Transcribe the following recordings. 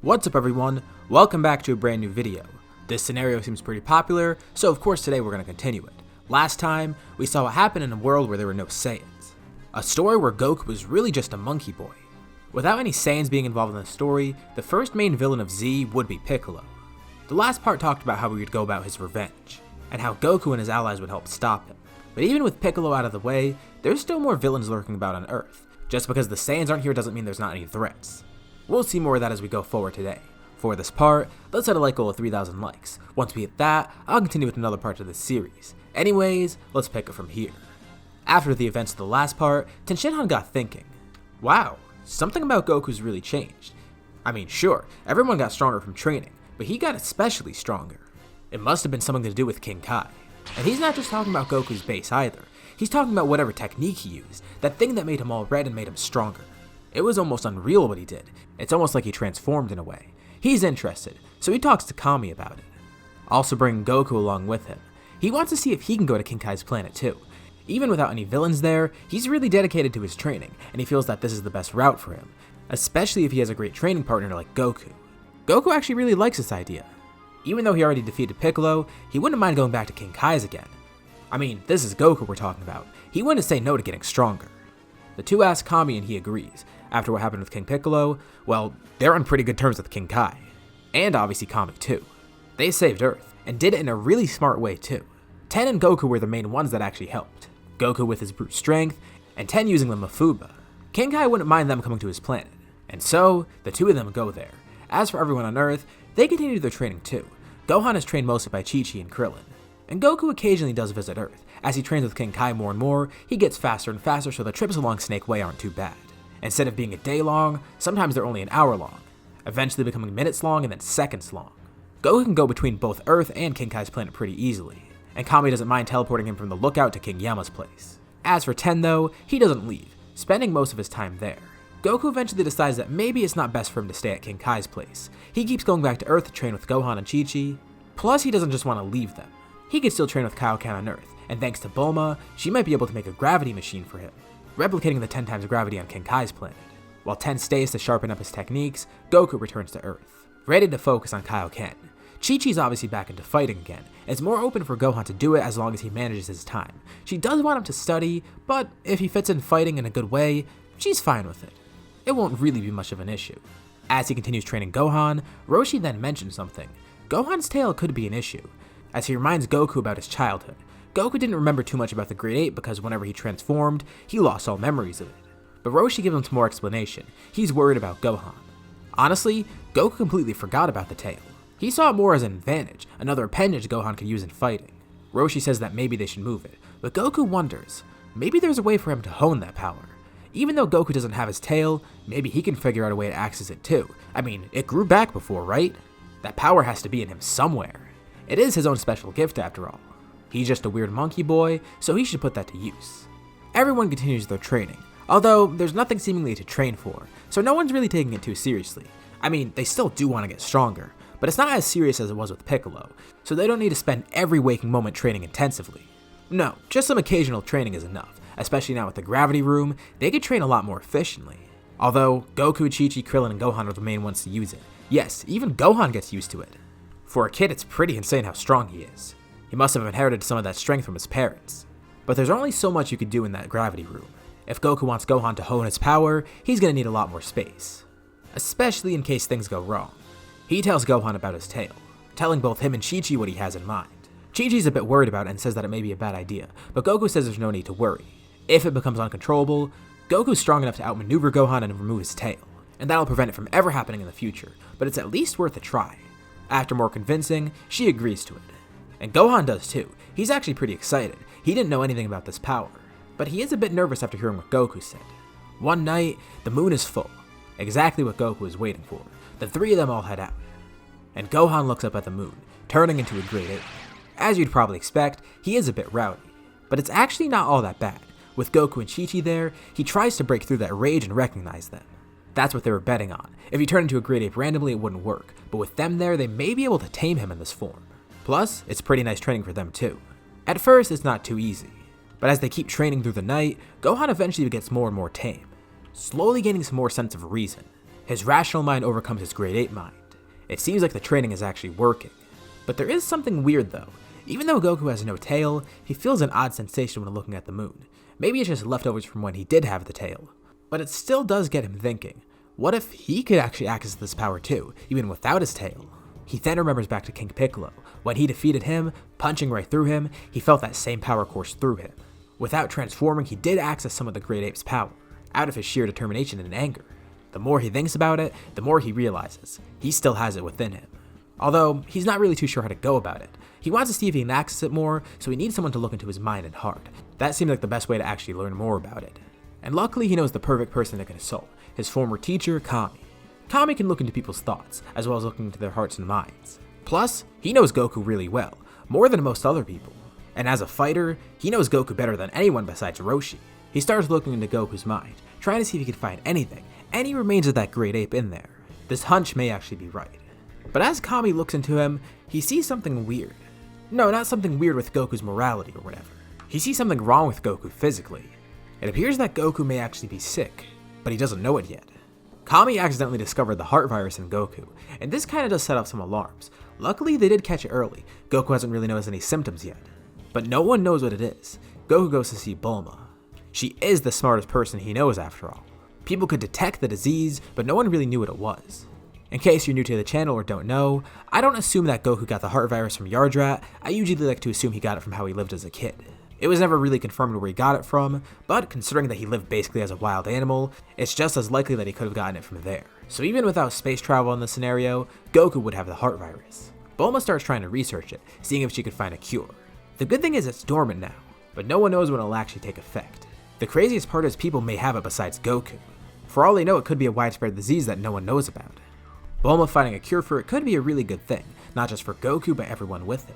What's up everyone, welcome back to a brand new video. This scenario seems pretty popular, so of course today we're going to continue it. Last time, we saw what happened in a world where there were no Saiyans. A story where Goku was really just a monkey boy. Without any Saiyans being involved in the story, the first main villain of Z would be Piccolo. The last part talked about how he would go about his revenge, and how Goku and his allies would help stop him. But even with Piccolo out of the way, there's still more villains lurking about on Earth. Just because the Saiyans aren't here doesn't mean there's not any threats. We'll see more of that as we go forward today. For this part, let's set a like goal of 3,000 likes. Once we hit that, I'll continue with another part of this series. Anyways, let's pick it from here. After the events of the last part, Tenshinhan got thinking, wow, something about Goku's really changed. I mean, sure, everyone got stronger from training, but he got especially stronger. It must have been something to do with King Kai. And he's not just talking about Goku's base either. He's talking about whatever technique he used, that thing that made him all red and made him stronger. It was almost unreal what he did. It's almost like he transformed in a way. He's interested, so he talks to Kami about it. Also bringing Goku along with him. He wants to see if he can go to King Kai's planet too. Even without any villains there, he's really dedicated to his training, and he feels that this is the best route for him, especially if he has a great training partner like Goku. Goku actually really likes this idea. Even though he already defeated Piccolo, he wouldn't mind going back to King Kai's again. I mean, this is Goku we're talking about. He wouldn't say no to getting stronger. The two ask Kami and he agrees. After what happened with King Piccolo, well, they're on pretty good terms with King Kai. And obviously Kami too. They saved Earth, and did it in a really smart way too. Ten and Goku were the main ones that actually helped. Goku with his brute strength, and Ten using the Mafuba. King Kai wouldn't mind them coming to his planet. And so, the two of them go there. As for everyone on Earth, they continue their training too. Gohan is trained mostly by Chi-Chi and Krillin. And Goku occasionally does visit Earth. As he trains with King Kai more and more, he gets faster and faster, so the trips along Snake Way aren't too bad. Instead of being a day long, sometimes they're only an hour long, eventually becoming minutes long and then seconds long. Goku can go between both Earth and King Kai's planet pretty easily, and Kami doesn't mind teleporting him from the lookout to King Yama's place. As for Ten though, he doesn't leave, spending most of his time there. Goku eventually decides that maybe it's not best for him to stay at King Kai's place. He keeps going back to Earth to train with Gohan and Chi-Chi, plus he doesn't just want to leave them. He can still train with Kaioken on Earth, and thanks to Bulma, she might be able to make a gravity machine for him, replicating the 10 times gravity on King Kai's planet. While Ten stays to sharpen up his techniques, Goku returns to Earth, ready to focus on Kaioken. Chi-Chi's obviously back into fighting again, and it's more open for Gohan to do it as long as he manages his time. She does want him to study, but if he fits in fighting in a good way, she's fine with it. It won't really be much of an issue. As he continues training Gohan, Roshi then mentions something. Gohan's tail could be an issue, as he reminds Goku about his childhood. Goku didn't remember too much about the Great Ape because whenever he transformed, he lost all memories of it. But Roshi gives him some more explanation. He's worried about Gohan. Honestly, Goku completely forgot about the tail. He saw it more as an advantage, another appendage Gohan could use in fighting. Roshi says that maybe they should move it, but Goku wonders, maybe there's a way for him to hone that power. Even though Goku doesn't have his tail, maybe he can figure out a way to access it too. I mean, it grew back before, right? That power has to be in him somewhere. It is his own special gift after all. He's just a weird monkey boy, so he should put that to use. Everyone continues their training, although there's nothing seemingly to train for, so no one's really taking it too seriously. I mean, they still do want to get stronger, but it's not as serious as it was with Piccolo, so they don't need to spend every waking moment training intensively. No, just some occasional training is enough, especially now with the gravity room, they could train a lot more efficiently. Although, Goku, Chi-Chi, Krillin, and Gohan are the main ones to use it. Yes, even Gohan gets used to it. For a kid, it's pretty insane how strong he is. He must have inherited some of that strength from his parents. But there's only so much you could do in that gravity room. If Goku wants Gohan to hone his power, he's gonna need a lot more space. Especially in case things go wrong. He tells Gohan about his tail, telling both him and Chi-Chi what he has in mind. Chi-Chi's a bit worried about it and says that it may be a bad idea, but Goku says there's no need to worry. If it becomes uncontrollable, Goku's strong enough to outmaneuver Gohan and remove his tail, and that'll prevent it from ever happening in the future, but it's at least worth a try. After more convincing, she agrees to it. And Gohan does too. He's actually pretty excited. He didn't know anything about this power, but he is a bit nervous after hearing what Goku said. One night, the moon is full, exactly what Goku is waiting for. The three of them all head out, and Gohan looks up at the moon, turning into a Great Ape. As you'd probably expect, he is a bit rowdy, but it's actually not all that bad. With Goku and Chi-Chi there, he tries to break through that rage and recognize them. That's what they were betting on. If he turned into a Great Ape randomly, it wouldn't work, but with them there, they may be able to tame him in this form. Plus, it's pretty nice training for them too. At first, it's not too easy, but as they keep training through the night, Gohan eventually gets more and more tame, slowly gaining some more sense of reason. His rational mind overcomes his grade 8 mind. It seems like the training is actually working. But there is something weird though. Even though Goku has no tail, he feels an odd sensation when looking at the moon. Maybe it's just leftovers from when he did have the tail. But it still does get him thinking. What if he could actually access this power too, even without his tail? He then remembers back to King Piccolo. When he defeated him, punching right through him, he felt that same power course through him. Without transforming, he did access some of the Great Ape's power, out of his sheer determination and anger. The more he thinks about it, the more he realizes he still has it within him. Although, he's not really too sure how to go about it. He wants to see if he can access it more, so he needs someone to look into his mind and heart. That seemed like the best way to actually learn more about it. And luckily, he knows the perfect person to consult, his former teacher, Kami. Kami can look into people's thoughts, as well as looking into their hearts and minds. Plus, he knows Goku really well, more than most other people. And as a fighter, he knows Goku better than anyone besides Roshi. He starts looking into Goku's mind, trying to see if he can find anything, any remains of that great ape in there. This hunch may actually be right. But as Kami looks into him, he sees something weird. No, not something weird with Goku's morality or whatever. He sees something wrong with Goku physically. It appears that Goku may actually be sick, but he doesn't know it yet. Kami accidentally discovered the heart virus in Goku, and this kinda does set off some alarms. Luckily, they did catch it early. Goku hasn't really noticed any symptoms yet. But no one knows what it is. Goku goes to see Bulma. She is the smartest person he knows after all. People could detect the disease, but no one really knew what it was. In case you're new to the channel or don't know, I don't assume that Goku got the heart virus from Yardrat. I usually like to assume he got it from how he lived as a kid. It was never really confirmed where he got it from, but considering that he lived basically as a wild animal, it's just as likely that he could have gotten it from there. So even without space travel in this scenario, Goku would have the heart virus. Bulma starts trying to research it, seeing if she could find a cure. The good thing is it's dormant now, but no one knows when it'll actually take effect. The craziest part is people may have it besides Goku. For all they know, it could be a widespread disease that no one knows about. Bulma finding a cure for it could be a really good thing, not just for Goku, but everyone with it.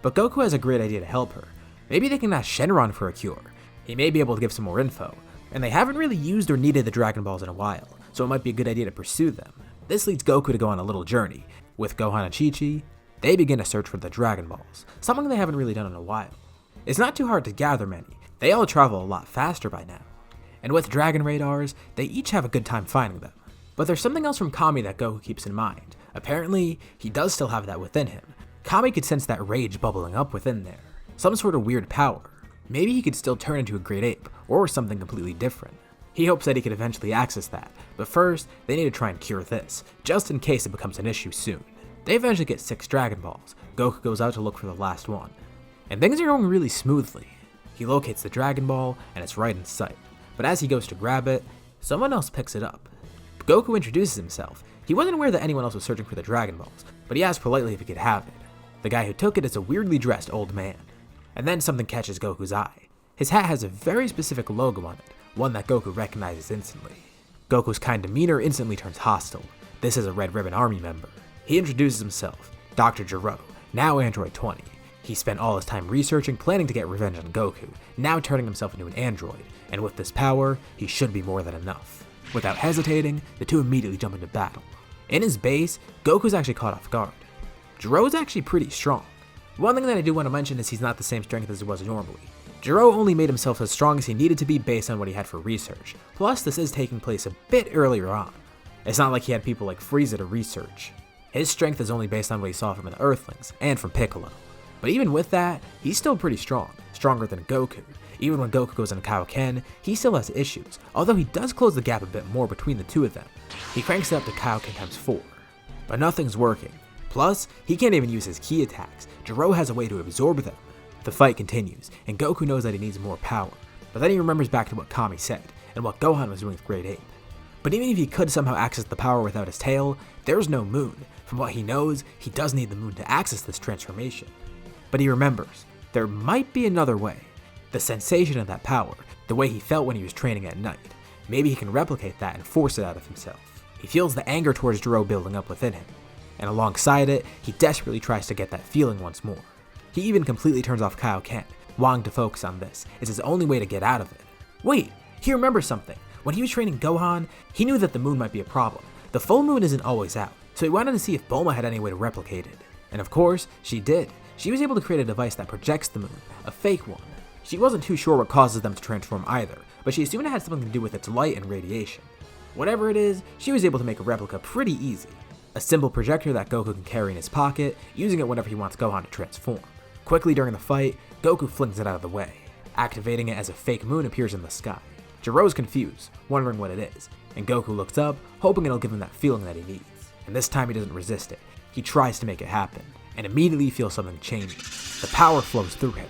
But Goku has a great idea to help her. Maybe they can ask Shenron for a cure. He may be able to give some more info, and they haven't really used or needed the Dragon Balls in a while, so it might be a good idea to pursue them. This leads Goku to go on a little journey. With Gohan and Chi-Chi, they begin to search for the Dragon Balls, something they haven't really done in a while. It's not too hard to gather many. They all travel a lot faster by now. And with Dragon Radars, they each have a good time finding them. But there's something else from Kami that Goku keeps in mind. Apparently, he does still have that within him. Kami could sense that rage bubbling up within there. Some sort of weird power. Maybe he could still turn into a great ape, or something completely different. He hopes that he could eventually access that, but first, they need to try and cure this, just in case it becomes an issue soon. They eventually get 6 Dragon Balls. Goku goes out to look for the last one. And things are going really smoothly. He locates the Dragon Ball, and it's right in sight. But as he goes to grab it, someone else picks it up. Goku introduces himself. He wasn't aware that anyone else was searching for the Dragon Balls, but he asked politely if he could have it. The guy who took it is a weirdly dressed old man. And then something catches Goku's eye. His hat has a very specific logo on it, one that Goku recognizes instantly. Goku's kind demeanor instantly turns hostile. This is a Red Ribbon Army member. He introduces himself, Dr. Gero, now Android 20. He spent all his time researching, planning to get revenge on Goku, now turning himself into an android, and with this power, he should be more than enough. Without hesitating, the two immediately jump into battle. In his base, Goku's actually caught off guard. Gero's actually pretty strong. One thing that I do want to mention is he's not the same strength as he was normally. Gero only made himself as strong as he needed to be based on what he had for research, plus this is taking place a bit earlier on. It's not like he had people like Frieza to research. His strength is only based on what he saw from the Earthlings, and from Piccolo. But even with that, he's still pretty strong, stronger than Goku. Even when Goku goes into Kaioken, he still has issues, although he does close the gap a bit more between the two of them. He cranks it up to Kaioken times 4. But nothing's working. Plus, he can't even use his ki attacks. Gero has a way to absorb them. The fight continues, and Goku knows that he needs more power. But then he remembers back to what Kami said, and what Gohan was doing with Great Ape. But even if he could somehow access the power without his tail, there's no moon. From what he knows, he does need the moon to access this transformation. But he remembers, there might be another way. The sensation of that power, the way he felt when he was training at night. Maybe he can replicate that and force it out of himself. He feels the anger towards Gero building up within him. And alongside it, he desperately tries to get that feeling once more. He even completely turns off Kaioken, wanting to focus on this. It's his only way to get out of it. Wait, he remembers something. When he was training Gohan, he knew that the moon might be a problem. The full moon isn't always out, so he wanted to see if Bulma had any way to replicate it. And of course, she did. She was able to create a device that projects the moon, a fake one. She wasn't too sure what causes them to transform either, but she assumed it had something to do with its light and radiation. Whatever it is, she was able to make a replica pretty easy. A simple projector that Goku can carry in his pocket, using it whenever he wants Gohan to transform. Quickly during the fight, Goku flings it out of the way, activating it as a fake moon appears in the sky. Gero's confused, wondering what it is, and Goku looks up, hoping it'll give him that feeling that he needs. And this time he doesn't resist it. He tries to make it happen, and immediately feels something changing. The power flows through him.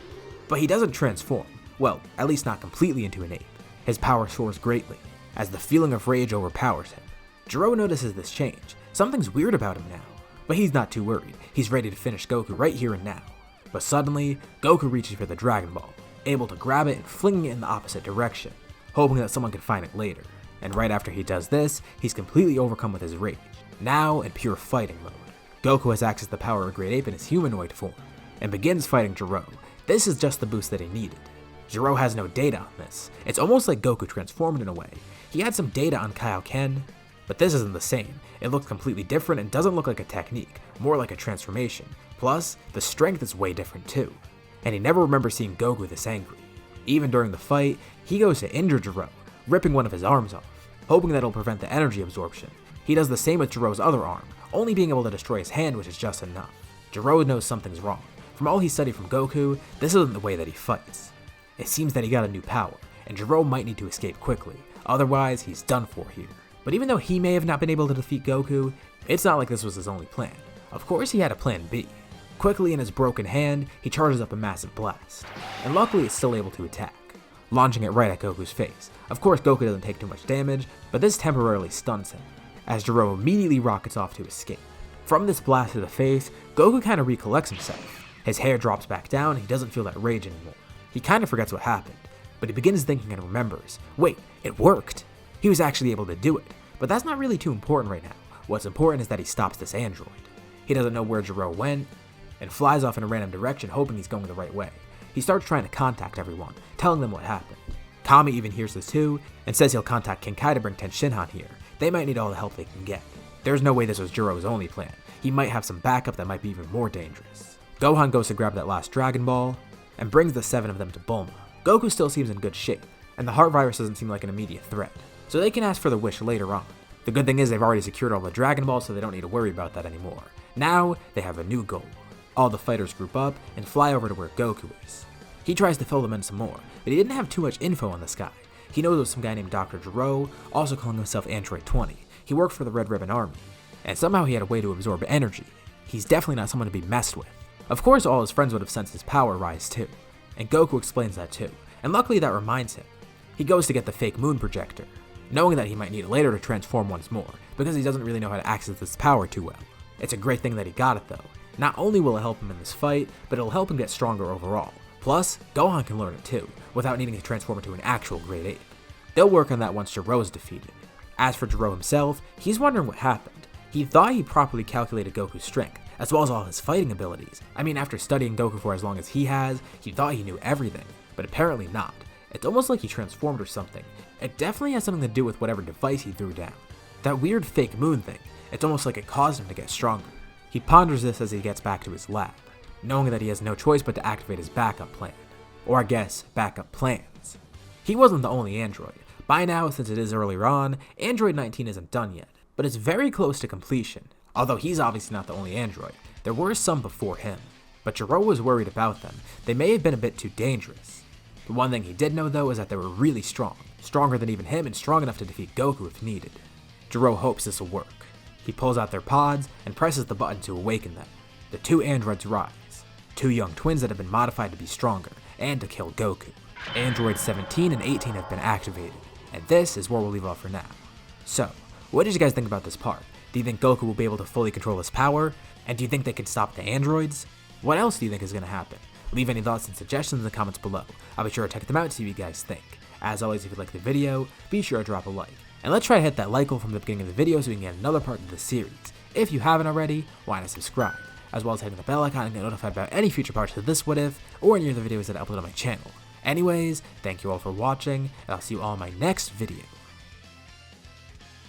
But he doesn't transform, well, at least not completely into an ape. His power soars greatly, as the feeling of rage overpowers him. Gero notices this change. Something's weird about him now. But he's not too worried. He's ready to finish Goku right here and now. But suddenly, Goku reaches for the Dragon Ball, able to grab it and flinging it in the opposite direction, hoping that someone can find it later. And right after he does this, he's completely overcome with his rage, now in pure fighting mode. Goku has access to the power of a great ape in his humanoid form, and begins fighting Gero. This is just the boost that he needed. Gero has no data on this. It's almost like Goku transformed in a way. He had some data on Kaioken, but this isn't the same. It looks completely different and doesn't look like a technique, more like a transformation. Plus, the strength is way different too. And he never remembers seeing Goku this angry. Even during the fight, he goes to injure Gero, ripping one of his arms off, hoping that it'll prevent the energy absorption. He does the same with Gero's other arm, only being able to destroy his hand, which is just enough. Gero knows something's wrong. From all he studied from Goku, this isn't the way that he fights. It seems that he got a new power, and Gero might need to escape quickly, otherwise he's done for here. But even though he may have not been able to defeat Goku, it's not like this was his only plan. Of course he had a plan B. Quickly in his broken hand, he charges up a massive blast, and luckily it's still able to attack, launching it right at Goku's face. Of course Goku doesn't take too much damage, but this temporarily stuns him, as Gero immediately rockets off to escape. From this blast to the face, Goku kind of recollects himself. His hair drops back down and he doesn't feel that rage anymore. He kind of forgets what happened, but he begins thinking and remembers, wait, it worked! He was actually able to do it, but that's not really too important right now. What's important is that he stops this android. He doesn't know where Gero went, and flies off in a random direction hoping he's going the right way. He starts trying to contact everyone, telling them what happened. Kami even hears this too, and says he'll contact King Kai to bring Ten Shinhan here. They might need all the help they can get. There's no way this was Gero's only plan. He might have some backup that might be even more dangerous. Gohan goes to grab that last Dragon Ball, and brings the 7 of them to Bulma. Goku still seems in good shape, and the heart virus doesn't seem like an immediate threat, so they can ask for the wish later on. The good thing is they've already secured all the Dragon Balls, so they don't need to worry about that anymore. Now, they have a new goal. All the fighters group up and fly over to where Goku is. He tries to fill them in some more, but he didn't have too much info on this guy. He knows it was some guy named Dr. Gero, also calling himself Android 20. He worked for the Red Ribbon Army, and somehow he had a way to absorb energy. He's definitely not someone to be messed with. Of course, all his friends would have sensed his power rise too, and Goku explains that too, and luckily that reminds him. He goes to get the fake moon projector, knowing that he might need it later to transform once more, because he doesn't really know how to access this power too well. It's a great thing that he got it though. Not only will it help him in this fight, but it'll help him get stronger overall. Plus, Gohan can learn it too, without needing to transform into an actual great ape. They'll work on that once Gero's defeated. As for Gero himself, he's wondering what happened. He thought he properly calculated Goku's strength, as well as all his fighting abilities. I mean, after studying Goku for as long as he has, he thought he knew everything, but apparently not. It's almost like he transformed or something. It definitely has something to do with whatever device he threw down. That weird fake moon thing, it's almost like it caused him to get stronger. He ponders this as he gets back to his lab, knowing that he has no choice but to activate his backup plan. Or I guess, backup plans. He wasn't the only android. By now, since it is earlier on, Android 19 isn't done yet, but it's very close to completion. Although he's obviously not the only android, there were some before him. But Gero was worried about them. They may have been a bit too dangerous. The one thing he did know though is that they were really strong, stronger than even him and strong enough to defeat Goku if needed. Gero hopes this will work. He pulls out their pods and presses the button to awaken them. The 2 androids rise, 2 young twins that have been modified to be stronger and to kill Goku. Androids 17 and 18 have been activated, and this is where we'll leave off for now. So, what did you guys think about this part? Do you think Goku will be able to fully control his power? And do you think they can stop the androids? What else do you think is going to happen? Leave any thoughts and suggestions in the comments below. I'll be sure to check them out to see what you guys think. As always, if you like the video, be sure to drop a like. And let's try to hit that like goal from the beginning of the video so we can get another part of the series. If you haven't already, why not subscribe? As well as hitting the bell icon and get notified about any future parts of this What If, or any of the videos that I upload on my channel. Anyways, thank you all for watching, and I'll see you all in my next video.